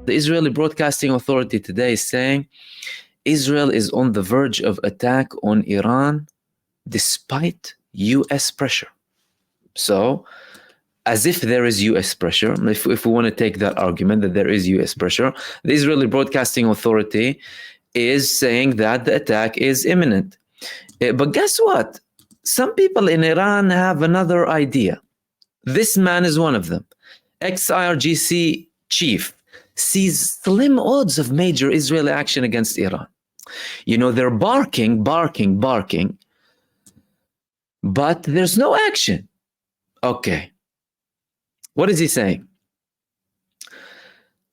The Israeli Broadcasting Authority today is saying Israel is on the verge of attack on Iran despite US pressure. So, as if there is US pressure, if we want to take that argument that there is US pressure, the Israeli Broadcasting Authority is saying that the attack is imminent. But guess what? Some people in Iran have another idea. This man is one of them. Ex-IRGC chief sees slim odds of major Israeli action against Iran. You know, they're barking, but there's no action. Okay. What is he saying?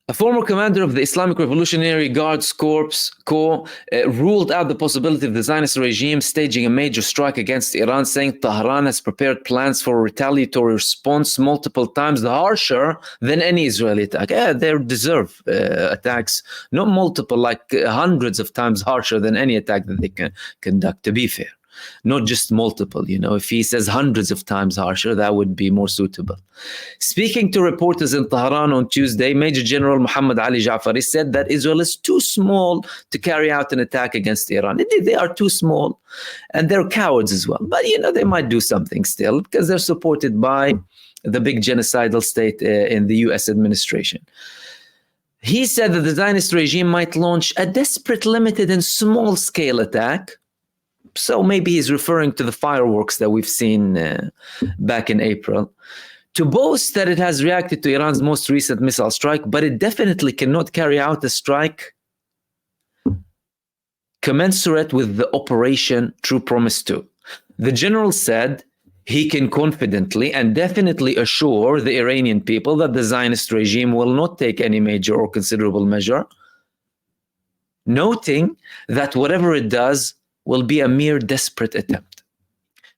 A former commander of the Islamic Revolutionary Guards Corps ruled out the possibility of the Zionist regime staging a major strike against Iran, saying Tehran has prepared plans for a retaliatory response multiple times harsher than any Israeli attack. They deserve attacks, not multiple, like hundreds of times harsher than any attack that they can conduct, to be fair. Not just multiple, you know. If he says hundreds of times harsher, that would be more suitable. Speaking to reporters in Tehran on Tuesday, Major General Muhammad Ali Ja'fari said that Israel is too small to carry out an attack against Iran. Indeed, they are too small, and they're cowards as well. But, you know, they might do something still because they're supported by the big genocidal state in the US administration. He said that the Zionist regime might launch a desperate, limited, and small-scale attack. So maybe he's referring to the fireworks that we've seen back in April, to boast that it has reacted to Iran's most recent missile strike, but it definitely cannot carry out a strike commensurate with the Operation True Promise 2. The general said he can confidently and definitely assure the Iranian people that the Zionist regime will not take any major or considerable measure, noting that whatever it does will be a mere desperate attempt.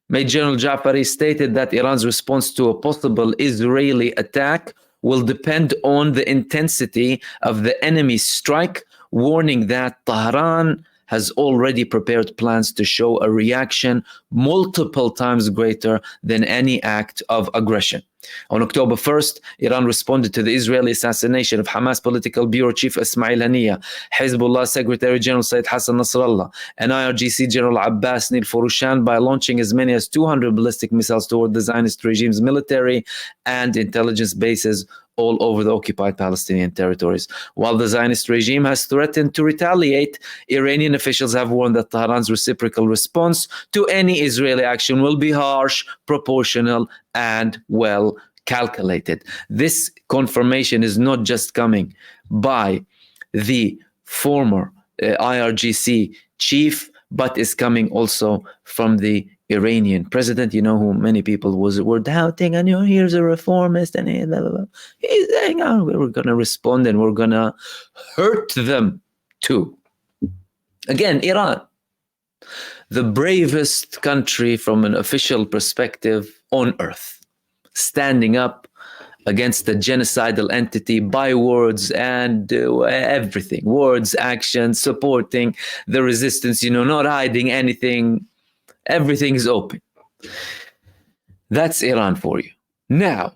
Major General Ja'fari stated that Iran's response to a possible Israeli attack will depend on the intensity of the enemy's strike, warning that Tehran has already prepared plans to show a reaction multiple times greater than any act of aggression. On October 1st, Iran responded to the Israeli assassination of Hamas political bureau chief Ismail Haniyeh, Hezbollah Secretary General Sayyid Hassan Nasrallah, and IRGC General Abbas Nir Forushan by launching as many as 200 ballistic missiles toward the Zionist regime's military and intelligence bases all over the occupied Palestinian territories. While the Zionist regime has threatened to retaliate, Iranian officials have warned that Tehran's reciprocal response to any Israeli action will be harsh, proportional, and well calculated. This confirmation is not just coming by the former IRGC chief, but is coming also from the Iranian president, you know, who many people were doubting, and, you know, here's a reformist, and blah, blah, blah. He's saying, oh, we're going to respond and we're going to hurt them too. Again, Iran, the bravest country from an official perspective on earth, standing up against the genocidal entity by words and everything, words, actions, supporting the resistance, you know, not hiding anything. Everything is open. That's Iran for you. Now,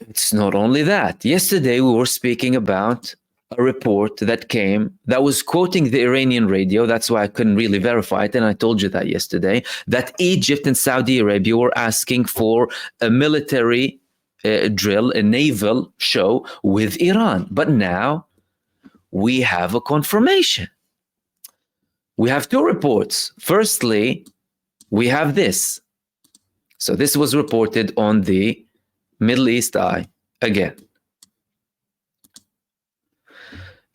it's not only that. Yesterday, we were speaking about a report that came that was quoting the Iranian radio. That's why I couldn't really verify it. And I told you that yesterday, that Egypt and Saudi Arabia were asking for a military drill, a naval show with Iran. But now we have a confirmation. We have two reports. Firstly, we have this. So this was reported on the Middle East Eye again.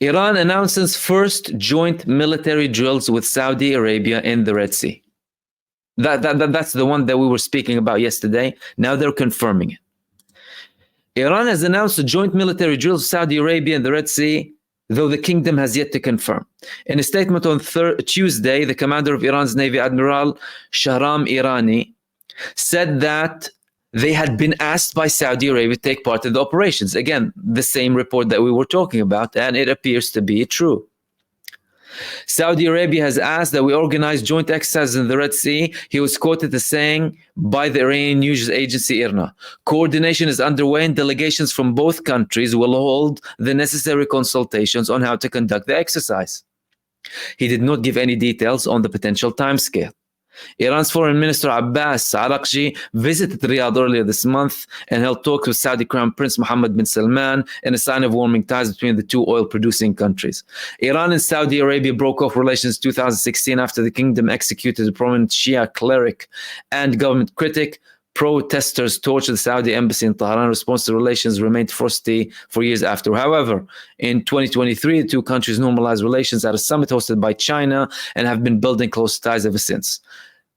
Iran announces first joint military drills with Saudi Arabia in the Red Sea. That's the one that we were speaking about yesterday. Now they're confirming it. Iran has announced a joint military drill with Saudi Arabia in the Red Sea, though the kingdom has yet to confirm. In a statement on Tuesday, the commander of Iran's Navy, Admiral Shahram Irani, said that they had been asked by Saudi Arabia to take part in the operations. Again, the same report that we were talking about, and it appears to be true. Saudi Arabia has asked that we organize joint exercises in the Red Sea. He was quoted as saying by the Iranian news agency IRNA, coordination is underway and delegations from both countries will hold the necessary consultations on how to conduct the exercise. He did not give any details on the potential timescale. Iran's Foreign Minister Abbas Araghchi visited Riyadh earlier this month and held talks with Saudi Crown Prince Mohammed bin Salman in a sign of warming ties between the two oil-producing countries. Iran and Saudi Arabia broke off relations in 2016 after the kingdom executed a prominent Shia cleric and government critic. Protesters torched the Saudi embassy in Tehran. Response to relations remained frosty for years after. However, in 2023, the two countries normalized relations at a summit hosted by China and have been building close ties ever since.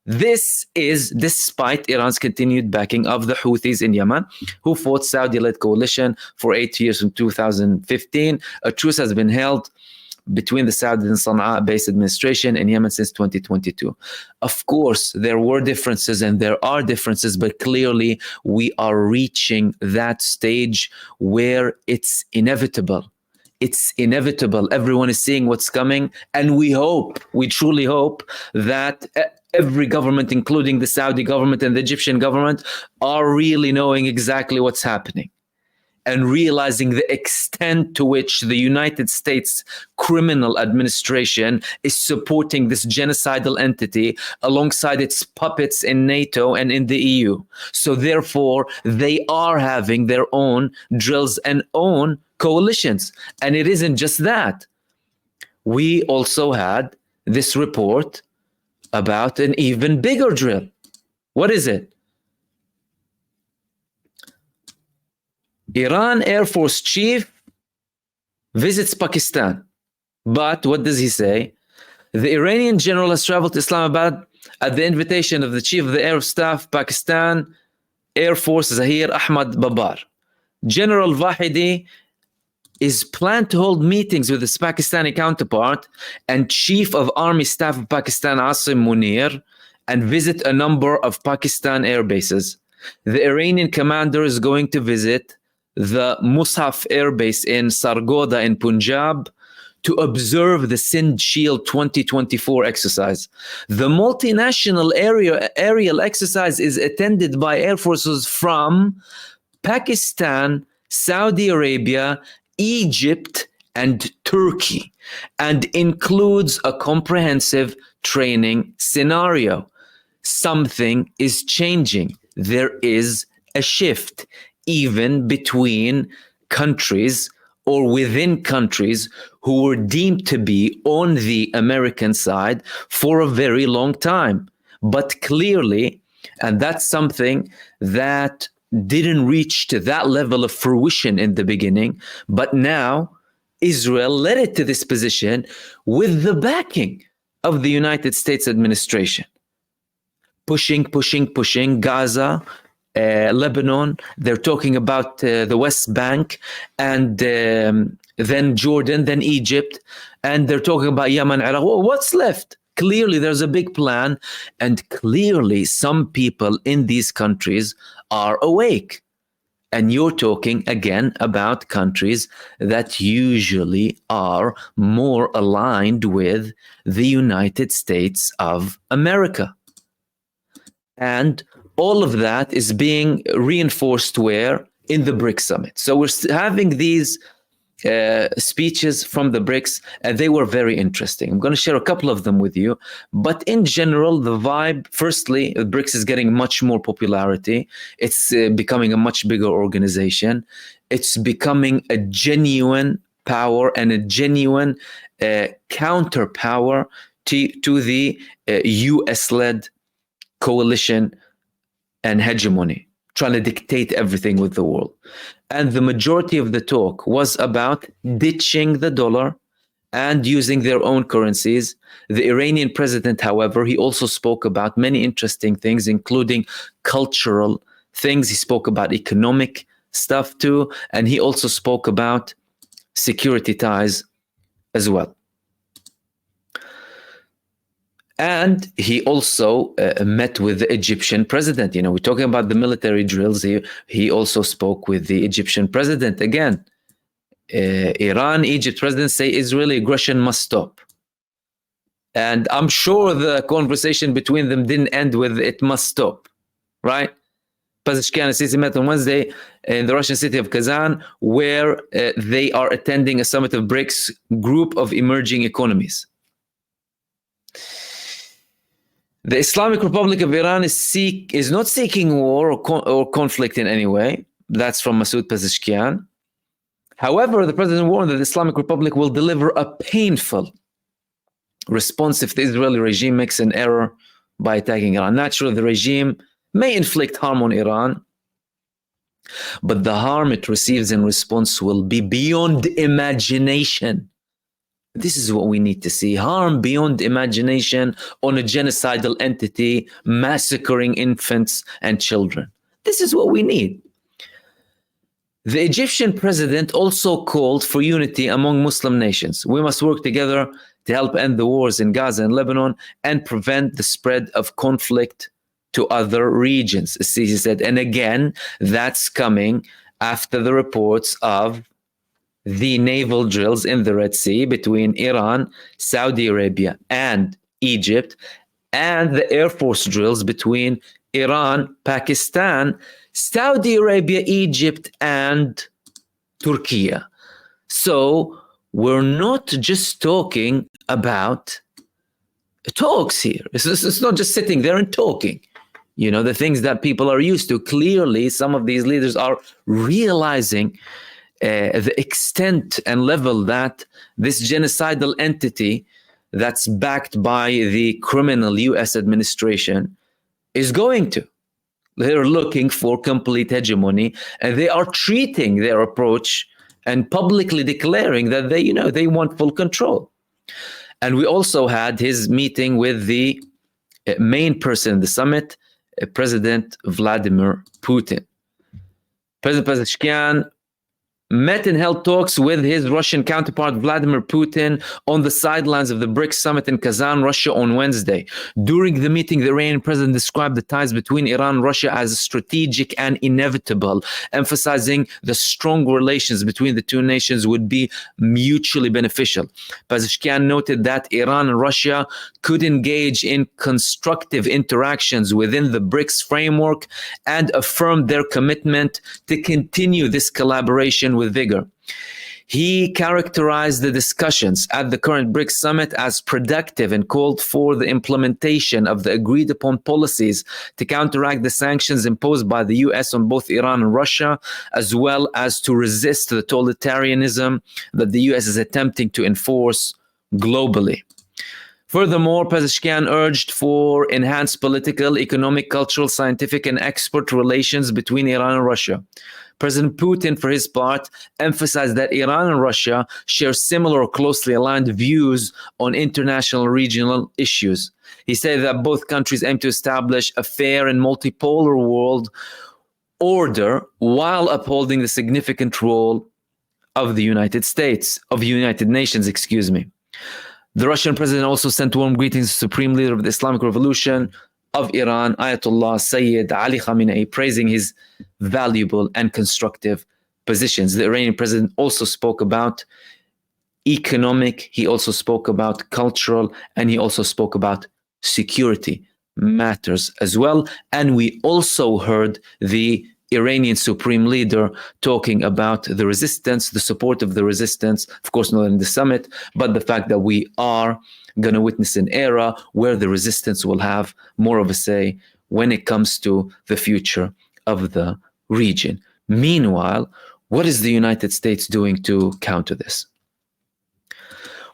This is despite Iran's continued backing of the Houthis in Yemen, who fought Saudi-led coalition for 8 years from 2015. A truce has been held between the Saudi and Sana'a-based administration in Yemen since 2022. Of course, there were differences and there are differences, but clearly we are reaching that stage where it's inevitable. It's inevitable. Everyone is seeing what's coming, and we truly hope that every government, including the Saudi government and the Egyptian government, are really knowing exactly what's happening and realizing the extent to which the United States criminal administration is supporting this genocidal entity alongside its puppets in NATO and in the EU. So therefore, they are having their own drills and own coalitions. And it isn't just that. We also had this report about an even bigger drill. What is it? Iran Air Force Chief visits Pakistan. But what does he say? The Iranian general has traveled to Islamabad at the invitation of the Chief of the Air Staff, Pakistan Air Force Zahir Ahmad Babar. General Vahidi is planned to hold meetings with his Pakistani counterpart and Chief of Army Staff of Pakistan Asim Munir and visit a number of Pakistan air bases. The Iranian commander is going to visit the Musaf Air Base in Sargodha in Punjab to observe the Sindh Shield 2024 exercise. The multinational aerial exercise is attended by air forces from Pakistan, Saudi Arabia, Egypt, and Turkey, and includes a comprehensive training scenario. Something is changing. There is a shift, even between countries or within countries who were deemed to be on the American side for a very long time. But clearly, and that's something that didn't reach to that level of fruition in the beginning, but now Israel led it to this position with the backing of the United States administration. Pushing Gaza, Lebanon, they're talking about the West Bank, and then Jordan, then Egypt, and they're talking about Yemen, Iraq. Well, what's left? Clearly, there's a big plan, and clearly some people in these countries are awake. And you're talking again about countries that usually are more aligned with the United States of America. And all of that is being reinforced where? In the Brics summit. So we're having these speeches from the Brics, and they were very interesting. I'm going to share a couple of them with you. But in general, the vibe, firstly, the Brics is getting much more popularity. It's becoming a much bigger organization. It's becoming a genuine power and a genuine counter power to the US-led coalition and hegemony, trying to dictate everything with the world. And the majority of the talk was about ditching the dollar and using their own currencies. The Iranian president, however, he also spoke about many interesting things, including cultural things. He spoke about economic stuff too, and he also spoke about security ties as well. And he also met with the Egyptian president. You know, we're talking about the military drills. He also spoke with the Egyptian president. Again, Iran, Egypt president say Israeli aggression must stop. And I'm sure the conversation between them didn't end with "it must stop," right? Pezeshkian and Sisi met on Wednesday in the Russian city of Kazan, where they are attending a summit of Brics, group of emerging economies. The Islamic Republic of Iran is not seeking war or conflict in any way. That's from Masoud Pezeshkian. However, the president warned that the Islamic Republic will deliver a painful response if the Israeli regime makes an error by attacking Iran. Naturally, the regime may inflict harm on Iran, but the harm it receives in response will be beyond imagination. This is what we need to see. Harm beyond imagination on a genocidal entity massacring infants and children. This is what we need. The Egyptian president also called for unity among Muslim nations. We must work together to help end the wars in Gaza and Lebanon and prevent the spread of conflict to other regions, as Sisi said. And again, that's coming after the reports of the naval drills in the Red Sea between Iran, Saudi Arabia, and Egypt, and the Air Force drills between Iran, Pakistan, Saudi Arabia, Egypt, and Turkey. So we're not just talking about talks here. It's not just sitting there and talking. You know, the things that people are used to. Clearly, some of these leaders are realizing the extent and level that this genocidal entity that's backed by the criminal US administration is going to. They're looking for complete hegemony, and they are treating their approach and publicly declaring that they want full control. And we also had his meeting with the main person in the summit, President Vladimir Putin. President Pezeshkian met and held talks with his Russian counterpart Vladimir Putin on the sidelines of the Brics summit in Kazan, Russia on Wednesday. During the meeting, the Iranian president described the ties between Iran and Russia as strategic and inevitable, emphasizing the strong relations between the two nations would be mutually beneficial. Pezeshkian noted that Iran and Russia could engage in constructive interactions within the Brics framework and affirmed their commitment to continue this collaboration with vigor. He characterized the discussions at the current Brics summit as productive and called for the implementation of the agreed upon policies to counteract the sanctions imposed by the US on both Iran and Russia, as well as to resist the totalitarianism that the US is attempting to enforce globally. Furthermore, Pezeshkian urged for enhanced political, economic, cultural, scientific, and export relations between Iran and Russia. President Putin, for his part, emphasized that Iran and Russia share similar or closely aligned views on international and regional issues. He said that both countries aim to establish a fair and multipolar world order while upholding the significant role of the United Nations. The Russian president also sent warm greetings to the Supreme Leader of the Islamic Revolution of Iran, Ayatollah Sayyid Ali Khamenei, praising his valuable and constructive positions. The Iranian president also spoke about economic, he also spoke about cultural, and he also spoke about security matters as well. And we also heard the Iranian Supreme Leader talking about the resistance, the support of the resistance, of course not in the summit, but the fact that we are going to witness an era where the resistance will have more of a say when it comes to the future of the region. Meanwhile, what is the United States doing to counter this?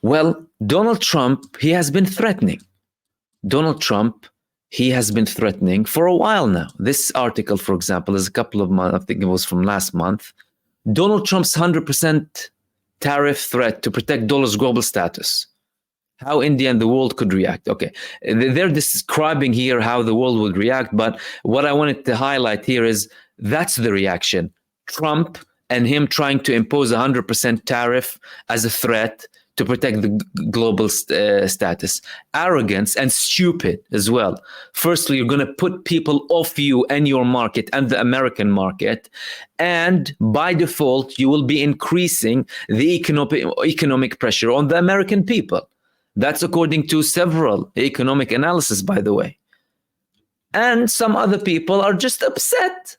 Well, Donald Trump, he has been threatening. Donald Trump, he has been threatening for a while now. This article, for example, is a couple of months, I think it was from last month. Donald Trump's 100% tariff threat to protect dollar's global status. How India and the world could react. Okay, they're describing here how the world would react, but what I wanted to highlight here is that's the reaction. Trump and him trying to impose 100% tariff as a threat to protect the global status. Arrogance and stupid as well. Firstly, you're going to put people off you and your market and the American market. And by default, you will be increasing the economic pressure on the American people. That's according to several economic analysis, by the way. And some other people are just upset,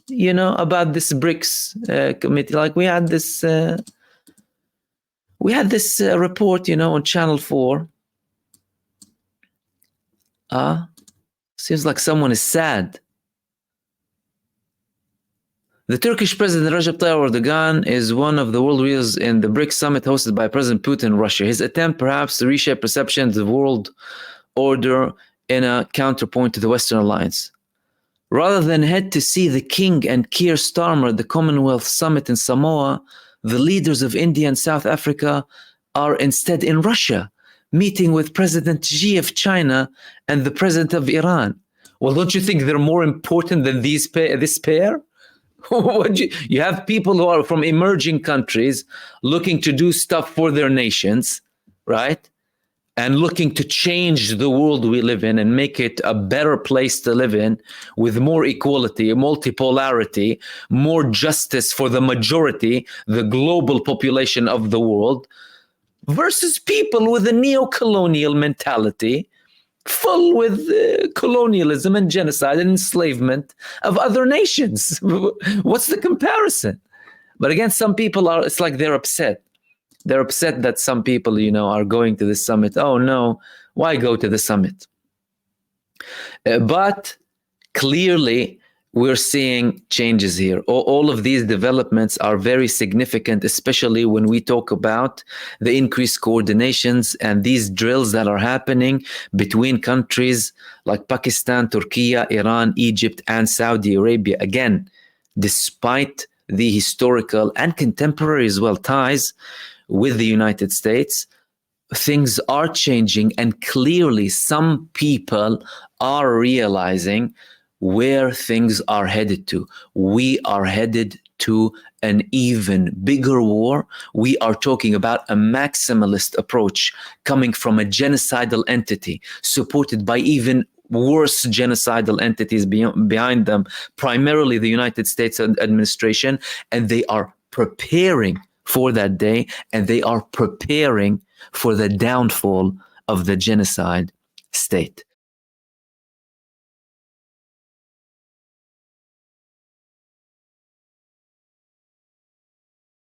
about this Brics committee. Like we had this report, on Channel 4. Seems like someone is sad. The Turkish President Recep Tayyip Erdogan is one of the world leaders in the BRICS summit hosted by President Putin in Russia. His attempt perhaps to reshape perception of the world order in a counterpoint to the Western alliance. Rather than head to see the King and Keir Starmer at the Commonwealth Summit in Samoa, the leaders of India and South Africa are instead in Russia, meeting with President Xi of China and the President of Iran. Well, don't you think they're more important than this pair? You have people who are from emerging countries looking to do stuff for their nations, right? And looking to change the world we live in and make it a better place to live in with more equality, multipolarity, more justice for the majority, the global population of the world, versus people with a neo-colonial mentality full with colonialism and genocide and enslavement of other nations. What's the comparison? But again, some people it's like they're upset. They're upset that some people, are going to the summit. Oh no, why go to the summit? But clearly, we're seeing changes here. All of these developments are very significant, especially when we talk about the increased coordinations and these drills that are happening between countries like Pakistan, Turkey, Iran, Egypt, and Saudi Arabia. Again, despite the historical and contemporary as well ties with the United States, things are changing, and clearly some people are realizing where things are headed to. We are headed to an even bigger war. We are talking about a maximalist approach coming from a genocidal entity supported by even worse genocidal entities behind them, primarily the United States administration, and they are preparing for that day, and they are preparing for the downfall of the genocide state.